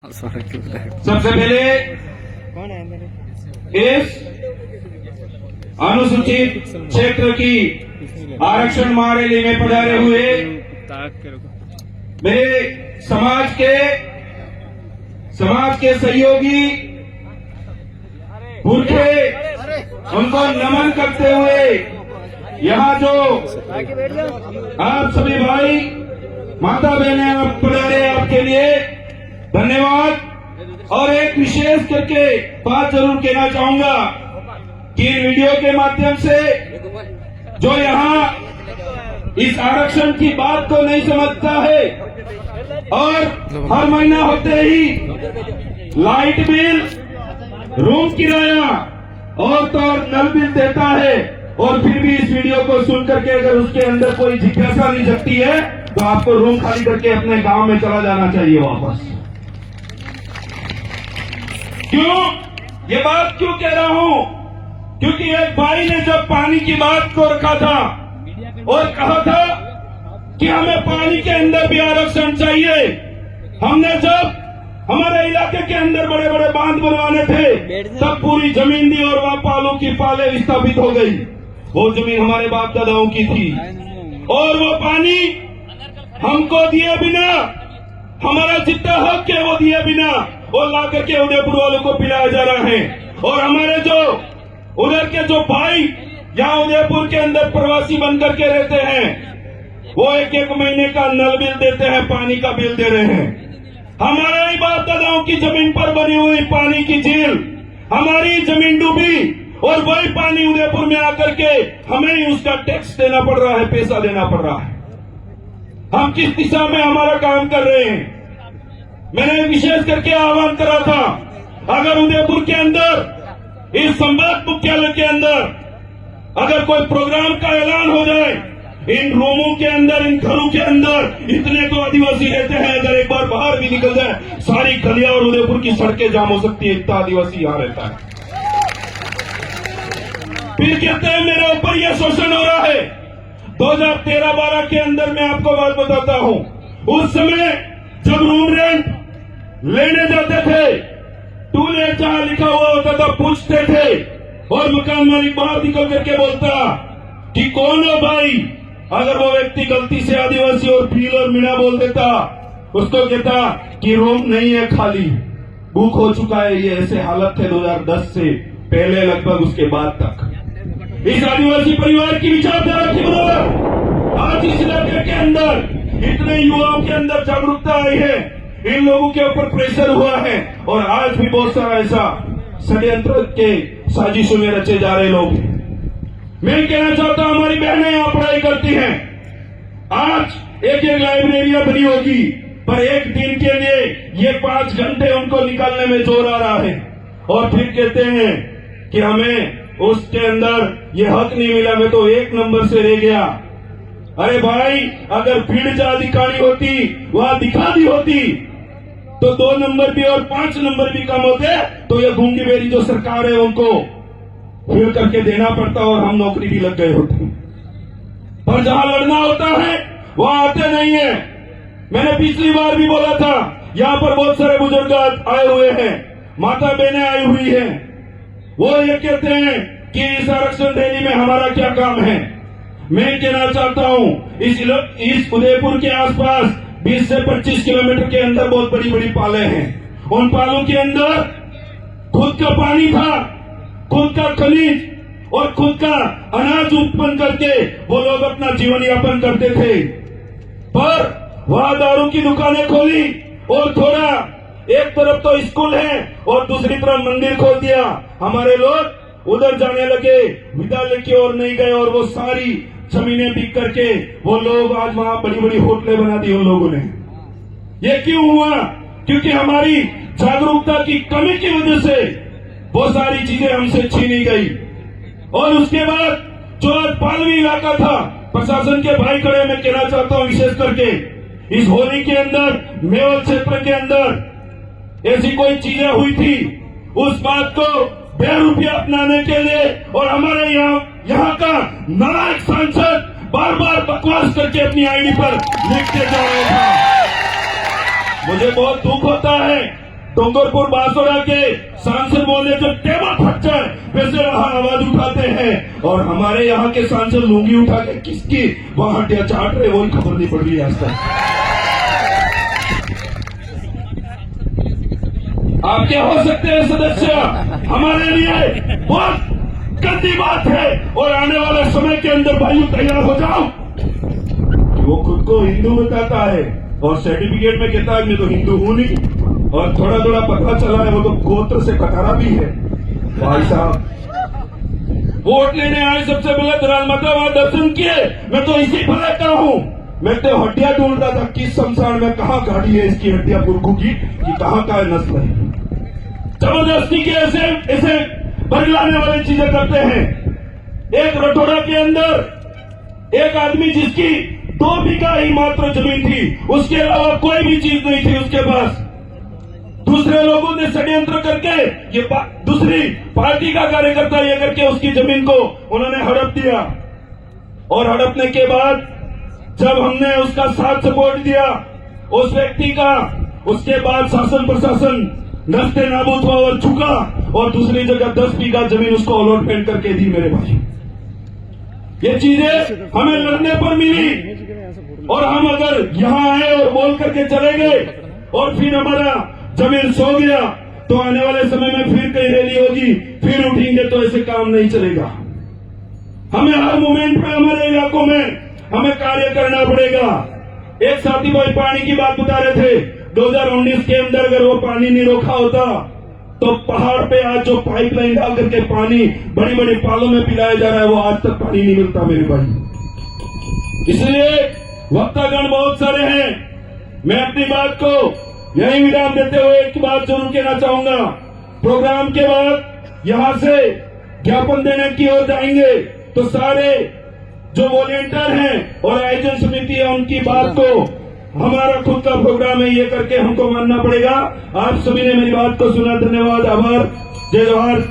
सबसे पहले इस अनुसूचित क्षेत्र की आरक्षण महारैली में पधारे हुए मेरे समाज के सहयोगी पुरखे उनको नमन करते हुए यहाँ जो आप सभी भाई माता बहनें आप पधारे, आपके लिए धन्यवाद। और एक विशेष करके बात जरूर कहना चाहूंगा कि इन वीडियो के माध्यम से जो यहाँ इस आरक्षण की बात को नहीं समझता है और हर महीना होते ही लाइट बिल, रूम किराया और तो और नल बिल देता है और फिर भी इस वीडियो को सुन करके अगर उसके अंदर कोई जिज्ञासा नहीं जगती है तो आपको रूम खाली करके अपने गांव में चला जाना चाहिए वापस। क्यों ये बात क्यों कह रहा हूं? क्योंकि एक भाई ने जब पानी की बात को रखा था और कहा था कि हमें पानी के अंदर भी आरक्षण चाहिए, हमने जब हमारे इलाके के अंदर बड़े बड़े बांध बनवाने थे तब पूरी जमीन दी और वहां पालों की पाले विस्थापित हो गई। वो जमीन हमारे बाप दादाओं की थी और वो पानी हमको दिए बिना, हमारा जितना हक है वो दिए बिना और ला करके उदयपुर वालों को पिलाया जा रहा है। और हमारे जो उधर के जो भाई यहाँ उदयपुर के अंदर प्रवासी बन करके रहते हैं वो एक एक महीने का नल बिल देते हैं, पानी का बिल दे रहे हैं। हमारे ही बाप दादाओं की जमीन पर बनी हुई पानी की झील, हमारी जमीन डूबी और वही पानी उदयपुर में आकर के हमें ही उसका टैक्स देना पड़ रहा है, पैसा देना पड़ रहा है। हम किस दिशा में हमारा काम कर रहे हैं? मैंने विशेष करके आह्वान करा था, अगर उदयपुर के अंदर इस संभाग मुख्यालय के अंदर अगर कोई प्रोग्राम का ऐलान हो जाए, इन रूमों के अंदर, इन घरों के अंदर इतने तो आदिवासी रहते हैं, अगर एक बार बाहर भी निकल जाए सारी गलियां और उदयपुर की सड़कें जाम हो सकती है, इतना आदिवासी यहाँ रहता है। फिर कहते हैं मेरे ऊपर यह शोषण हो रहा है। 2013-12 के अंदर मैं आपको बात बताता हूं, उस समय जब रूम रेंट लेने जाते थे, टू लेट जहां लिखा हुआ होता था पूछते थे और मकान मालिक बाहर निकल करके बोलता कि कौन हो भाई? अगर वो व्यक्ति गलती से आदिवासी और भील और मीणा बोल देता, उसको कहता कि रूम नहीं है, खाली बुक हो चुका है। ये ऐसे हालत थे 2010 से पहले लगभग उसके बाद तक। इस आदिवासी परिवार की विचारधारा की बदौलत आज इस इलाके के अंदर इतने युवाओं के अंदर जागरूकता आई है, इन लोगों के ऊपर प्रेशर हुआ है और आज भी बहुत सारा ऐसा षड्यंत्र के साजिशों में रचे जा रहे लोग हैं। मैं कहना चाहता हूं, हमारी बहनें यहाँ पढ़ाई करती हैं, आज एक एक लाइब्रेरियां बनी होगी, पर एक दिन के लिए ये 5 घंटे उनको निकालने में जोर आ रहा है और फिर कहते हैं कि हमें उसके अंदर ये हक नहीं मिला, मैं तो 1 नंबर से रह गया। अरे भाई, अगर भीड़ जहां दिखानी होती वहां दिखा दी होती तो 2 नंबर भी और 5 नंबर भी कम होते, तो ये गूंगी बेरी जो सरकार है उनको फिर करके देना पड़ता और हम नौकरी भी लग गए होते। पर जहां लड़ना होता है वहां आते नहीं है। मैंने पिछली बार भी बोला था, यहाँ पर बहुत सारे बुजुर्ग आए हुए हैं, माता बहनें आई हुई हैं, वो ये कहते हैं कि इस आरक्षण रैली में हमारा क्या काम है। मैं कहना चाहता हूं, इस उदयपुर के आसपास 20 से 25 किलोमीटर के अंदर बहुत बड़ी बड़ी पाले हैं। उन पालों के अंदर खुद का पानी था, खुद का खनिज और खुद का अनाज उत्पन्न करके वो लोग अपना जीवन यापन करते थे। पर वहां दारू की दुकानें खोली और थोड़ा एक तरफ तो स्कूल है और दूसरी तरफ मंदिर खोल दिया। हमारे लोग उधर जाने लगे, विद्यालय की ओर नहीं गए और वो सारी जमीनें बिक करके वो लोग आज वहां बड़ी बड़ी होटलें बना दी उन लोगों ने। ये क्यों हुआ? क्योंकि हमारी जागरूकता की कमी की वजह से वो सारी चीजें हमसे छीनी गई। और उसके बाद जो आज पालवी इलाका था, प्रशासन के भाई खड़े, मैं कहना चाहता हूं विशेष करके इस होली के अंदर मेवल क्षेत्र के अंदर ऐसी कोई चीजें हुई थी, उस बात को बेरुपया अपनाने के लिए और हमारे यहाँ का नालायक सांसद बार बार बकवास करके अपनी आईडी पर लिखते जा रहे थे। मुझे बहुत दुख होता है डोंगरपुर बांसवाड़ा के सांसद बोले तो टेबल फट जाए वैसे वहां आवाज उठाते हैं, और हमारे यहाँ के सांसद लुंगी उठा के किसकी वहां हड्डियां चाट रहे वही खबर नहीं पड़ रही आज तक। आप क्या हो सकते हैं सदस्य, हमारे लिए बहुत गंदी बात है। और आने वाले समय के अंदर भाइयों तैयार हो जाओ। वो खुद को हिंदू बताता है और सर्टिफिकेट में कहता है मैं तो हिंदू हूं नहीं, और थोड़ा थोड़ा पता चला है वो तो गोत्र से कटारा भी है। भाई साहब वोट लेने आए, सबसे पहले दराल माता वहां दर्शन किए, मैं तो इसी भले का हूं। मैं तो हड्डियां ढूंढ रहा था किस शमशान में कहाँ गाड़ी है इसकी हड्डियां पुरखू की, कि कहाँ का नस्ल है। जबरदस्ती के ऐसे बदलाने वाली चीजें करते हैं। एक रटोड़ा के अंदर एक आदमी जिसकी 2 बीघा ही मात्र जमीन थी, उसके अलावा कोई भी चीज नहीं थी उसके पास, दूसरे लोगों ने षड्यंत्र करके ये दूसरी पार्टी का कार्यकर्ता ये करके उसकी जमीन को उन्होंने हड़प दिया। और हड़पने के बाद जब हमने उसका साथ सपोर्ट दिया उस व्यक्ति का, उसके बाद शासन प्रशासन नस्ते नाबूद हुआ और झुका और दूसरी जगह 10 बीघा जमीन उसको अलॉटमेंट करके दी। मेरे भाई ये चीजें हमें लड़ने पर मिली, और हम अगर यहां आए और बोल करके चले गए और फिर हमारा जमीन सो गया तो आने वाले समय में फिर कहीं रैली होगी, फिर उठेंगे तो ऐसे काम नहीं चलेगा। हमें हर मोमेंट पे हमारे इलाकों में हमें कार्य करना पड़ेगा। एक साथी भाई पानी की बात बता रहे थे, 2019 के अंदर अगर वो पानी नहीं रोका होता तो पहाड़ पे आज जो पाइपलाइन डाल करके पानी बड़ी बड़ी पालों में पिलाया जा रहा है वो आज तक पानी नहीं मिलता मेरे भाई। इसलिए वक्तागण बहुत सारे हैं, मैं अपनी बात को यही विराम देते हुए एक बात जरूर कहना चाहूंगा। प्रोग्राम के बाद यहां से ज्ञापन देने की ओर जाएंगे तो सारे जो वॉलेंटियर हैं और आयोजन समिति है उनकी बात को हमारा खुद का प्रोग्राम है ये करके हमको मानना पड़ेगा। आप सभी ने मेरी बात को सुना, धन्यवाद, आभार, जय जवाहर।